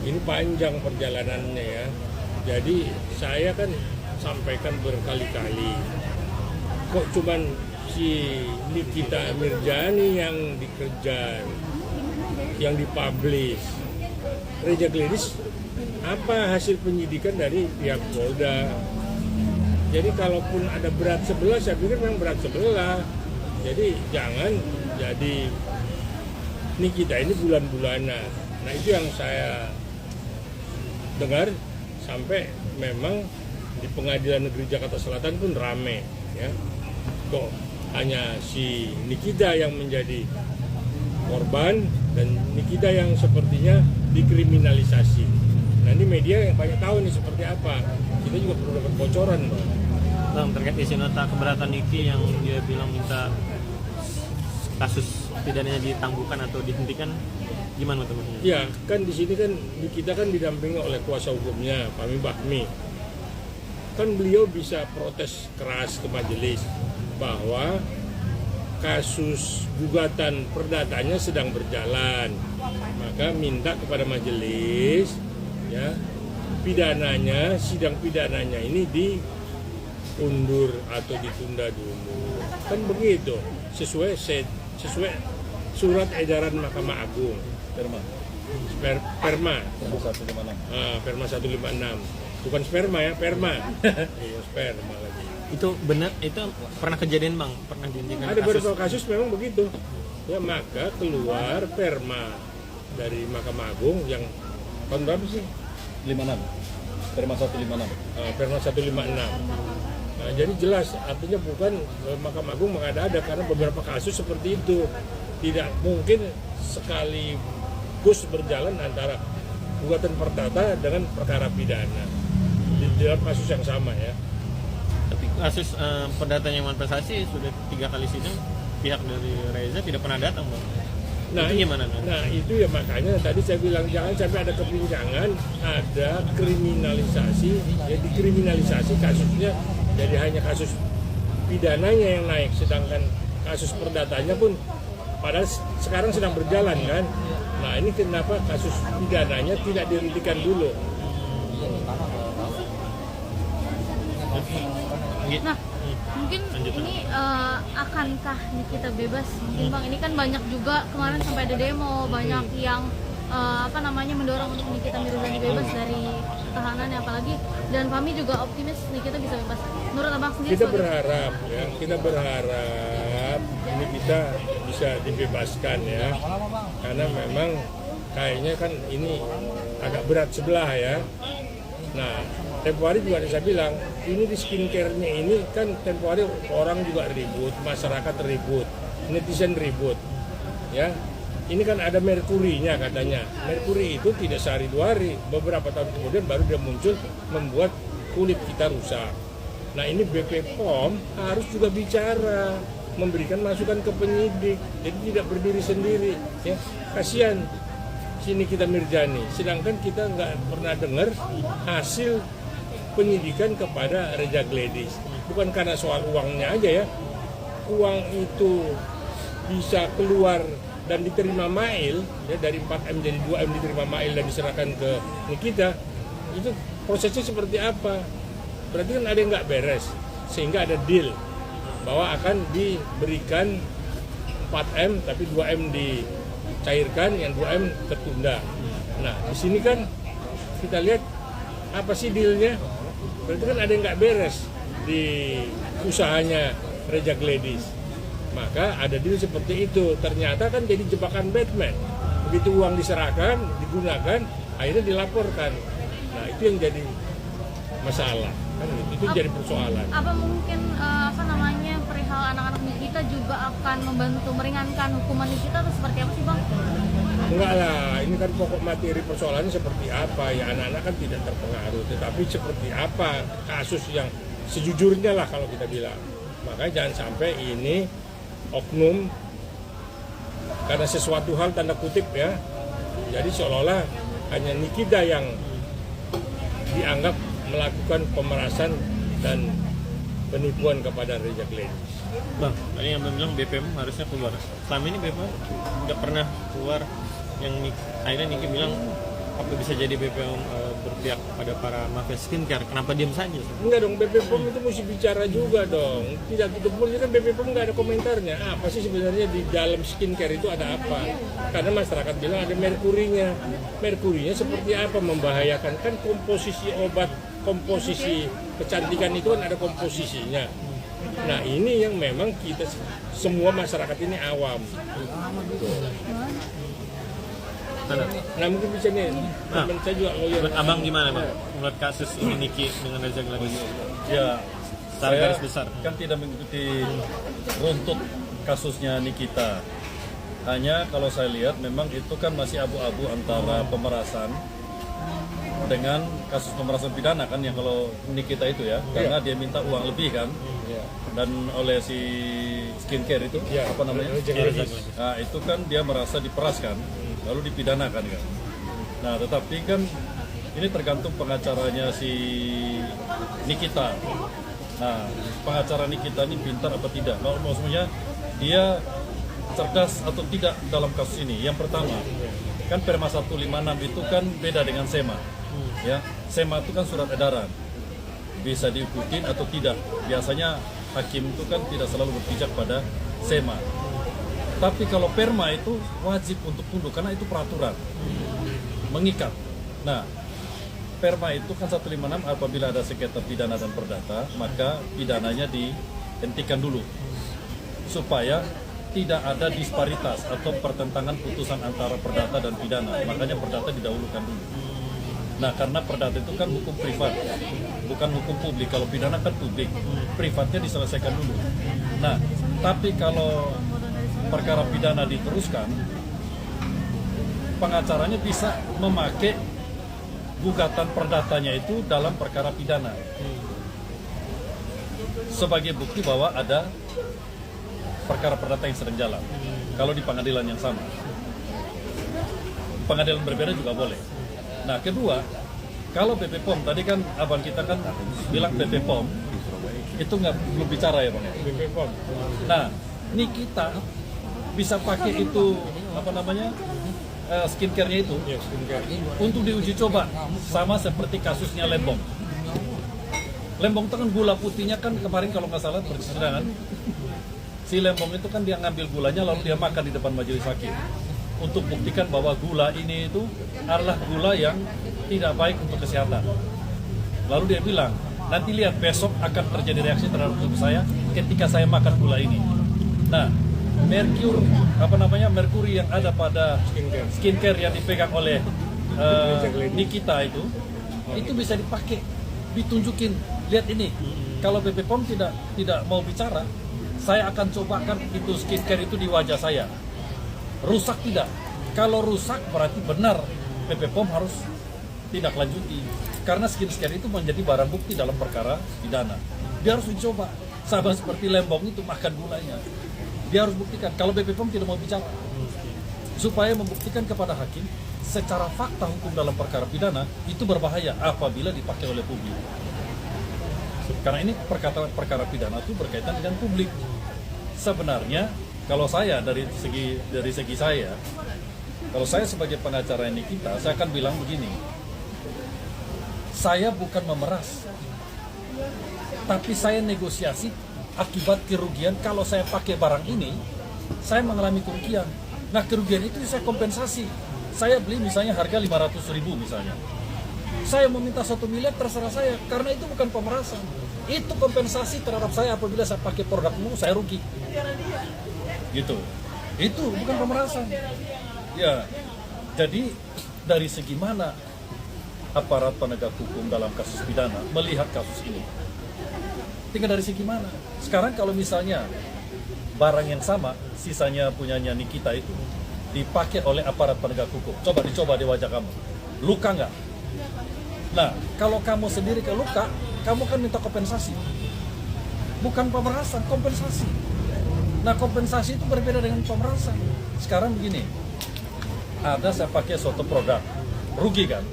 ini panjang perjalanannya ya. Jadi saya kan sampaikan berkali-kali, kok cuman si Nikita Mirzani yang dikejar, yang dipublish. Reza Gledis apa hasil penyidikan dari pihak Polda? Jadi kalaupun ada berat sebelah, saya pikir memang berat sebelah. Jadi jangan jadi Nikita ini bulan-bulanan. Nah itu yang saya dengar, sampai memang di Pengadilan Negeri Jakarta Selatan pun rame ya. Kok hanya si Nikita yang menjadi korban dan Nikita yang sepertinya dikriminalisasi. Nah ini media yang banyak tahu nih seperti apa. Kita juga perlu dapat bocoran, Bang, terkait isi nota keberatan Niki yang dia bilang minta kasus pidananya ditangguhkan atau dihentikan, gimana teman-teman? Ya kan di sini kan kita kan didampingi oleh kuasa hukumnya Fahmi Bahmi. Kan beliau bisa protes keras ke majelis bahwa kasus gugatan perdatanya sedang berjalan, maka minta kepada majelis ya pidananya, sidang pidananya ini diundur atau ditunda dulu, kan begitu sesuai surat edaran Mahkamah Agung Perma 156, bukan sperma ya, perma. Iya, sperma lagi. Itu benar, itu pernah kejadian Bang, pernah dihentikan Ada kasus. beberapa kasus memang begitu. Ya maka keluar perma dari Mahkamah Agung yang tahun berapa sih? 56. Perma 156. Perma 156. Nah, jadi jelas artinya bukan Mahkamah Agung mengada-ada, karena beberapa kasus seperti itu tidak mungkin sekaligus berjalan antara gugatan perdata dengan perkara pidana di dalam kasus yang sama ya. Tapi kasus perdatanya manifestasi sudah 3 kali sidang, pihak dari Reza tidak pernah datang Bang. Nah, itu gimana? Nah itu ya makanya tadi saya bilang jangan sampai ada kepincangan, ada kriminalisasi, ya dikriminalisasi kasusnya jadi hanya kasus pidananya yang naik, sedangkan kasus perdatanya pun padahal sekarang sedang berjalan kan. Nah ini kenapa kasus pidananya tidak dihentikan dulu? Nah, mungkin ini akankah Nikita bebas? Mungkin Bang, ini kan banyak juga kemarin sampai ada demo, banyak yang mendorong untuk Nikita Mirzani bebas dari tahanan, apalagi dan kami juga optimis Nikita bisa bebas. Menurut Abang sendiri? Kita berharap ya, kita berharap ini kita bisa dibebaskan ya, karena memang kayaknya kan ini agak berat sebelah ya. Nah, tempo hari juga saya bilang, ini di skincare-nya ini kan tempo hari orang juga ribut, masyarakat ribut, netizen ribut, ya. Ini kan ada merkurinya katanya. Merkuri itu tidak sehari dua hari, beberapa tahun kemudian baru dia muncul membuat kulit kita rusak. Nah ini BP POM harus juga bicara, memberikan masukan ke penyidik, jadi tidak berdiri sendiri. Ya, kasihan sini kita Mirzani, sedangkan kita nggak pernah dengar hasil penyidikan kepada Reza Gledis. Bukan karena soal uangnya aja ya, uang itu bisa keluar dan diterima Mail ya, dari 4M jadi 2M diterima Mail dan diserahkan ke Nikita, itu prosesnya seperti apa? Berarti kan ada yang nggak beres, sehingga ada deal bahwa akan diberikan 4M tapi 2M dicairkan, yang 2M tertunda. Nah di sini kan kita lihat apa sih dealnya? Berarti kan ada yang nggak beres di usahanya Reza Gledis. Maka ada deal seperti itu. Ternyata kan jadi jebakan Batman. Begitu uang diserahkan, digunakan, akhirnya dilaporkan. Nah itu yang jadi masalah. Kan itu jadi persoalan. Apa mungkin perihal anak-anak Nikita juga akan membantu meringankan hukuman Nikita atau seperti apa sih Bang? Enggak lah, ini kan pokok materi persoalannya seperti apa ya, anak-anak kan tidak terpengaruh, tetapi seperti apa kasus yang sejujurnya lah kalau kita bilang. Makanya jangan sampai ini oknum karena sesuatu hal tanda kutip ya, jadi seolah-olah hanya Nikita yang dianggap melakukan pemerasan dan penipuan kepada Reza Gledis. Bang, tadi yang bilang BPM harusnya keluar. Selama ini BPM udah pernah keluar yang akhirnya Niki bilang bisa jadi BPOM berpihak pada para mafia skincare? Kenapa diam saja? Enggak dong, BP POM itu mesti bicara juga dong. Tidak gitu pun kan BP POM nggak ada komentarnya. Apa sih sebenarnya di dalam skincare itu ada apa? Karena masyarakat bilang ada merkurinya. Merkurinya seperti apa? Membahayakan kan komposisi obat, komposisi kecantikan itu kan ada komposisinya. Nah ini yang memang kita semua masyarakat ini awam. Nah mungkin bisa nih, teman saya juga lawyer. Menurut abang gimana bang? Menurut kasus ini Niki dengan Reza Gladys? Ya, Secara saya garis besar. kan tidak mengikuti runtut kasusnya Nikita. Hanya kalau saya lihat memang itu kan masih abu-abu antara pemerasan dengan kasus pemerasan pidana kan, yang kalau Nikita itu ya, karena dia minta uang lebih kan, dan oleh si skincare itu apa namanya? Nah itu kan dia merasa diperas kan, lalu dipidanakan kan. Nah tetapi kan ini tergantung pengacaranya si Nikita. Nah pengacara Nikita ini pintar apa tidak? Maksudnya dia cerdas atau tidak dalam kasus ini. Yang pertama kan Perma 156 itu kan beda dengan SEMA. Ya, SEMA itu kan surat edaran, bisa diikutin atau tidak. Biasanya hakim itu kan tidak selalu berpijak pada SEMA. Tapi kalau Perma itu wajib untuk tunduk karena itu peraturan mengikat. Nah, Perma itu kan 156 apabila ada sengketa pidana dan perdata, maka pidananya dihentikan dulu supaya tidak ada disparitas atau pertentangan putusan antara perdata dan pidana. Makanya perdata didahulukan dulu. Nah, karena perdata itu kan hukum privat, bukan hukum publik. Kalau pidana kan publik, privatnya diselesaikan dulu. Nah, tapi kalau perkara pidana diteruskan, pengacaranya bisa memakai gugatan perdatanya itu dalam perkara pidana sebagai bukti bahwa ada perkara perdata yang sedang jalan. Kalau di pengadilan yang sama, pengadilan berbeda juga boleh. Nah kedua, kalau BP POM tadi kan abang kita kan bilang BP POM itu belum bicara ya bang. BP POM. Nah ini kita bisa pakai itu apa namanya skincare-nya itu untuk diuji coba sama seperti kasusnya Lembong. Lembong itu kan gula putihnya kan kemarin kalau nggak salah persidangan, si Lembong itu kan dia ngambil gulanya lalu dia makan di depan majelis hakim untuk buktikan bahwa gula ini itu adalah gula yang tidak baik untuk kesehatan. Lalu dia bilang, nanti lihat besok akan terjadi reaksi terhadap tubuh saya ketika saya makan gula ini. Nah, merkuri yang ada pada skincare yang dipegang oleh Nikita itu bisa dipakai, ditunjukin. Lihat ini, kalau BP POM tidak mau bicara, saya akan cobakan itu skincare itu di wajah saya. Rusak tidak? Kalau rusak berarti benar BP POM harus tidak lanjuti. Karena skincare itu menjadi barang bukti dalam perkara pidana. Dia harus dicoba. Sama seperti Lembong itu makan gulanya. Dia harus buktikan. Kalau BP POM tidak mau bicara, supaya membuktikan kepada hakim secara fakta hukum dalam perkara pidana itu berbahaya apabila dipakai oleh publik. Karena ini perkara pidana itu berkaitan dengan publik. Sebenarnya kalau saya dari segi saya, kalau saya sebagai pengacara ini saya akan bilang begini, saya bukan memeras, tapi saya negosiasi akibat kerugian. Kalau saya pakai barang ini, saya mengalami kerugian. Nah kerugian itu saya kompensasi. Saya beli misalnya harga 500.000 misalnya, saya meminta 1 miliar terserah saya, karena itu bukan pemerasan. Itu kompensasi terhadap saya apabila saya pakai produkmu, saya rugi. Gitu. Itu bukan pemerasan. Ya, jadi dari segi mana aparat penegak hukum dalam kasus pidana melihat kasus ini? Tinggal dari segi mana? Sekarang kalau misalnya barang yang sama, sisanya punyanya Nikita itu dipakai oleh aparat penegak hukum, dicoba di wajah kamu, luka nggak? Nah, kalau kamu sendiri ke luka, kamu kan minta kompensasi, bukan pemerasan, kompensasi. Nah, kompensasi itu berbeda dengan pemerasan. Sekarang begini, ada saya pakai suatu produk, rugi kan?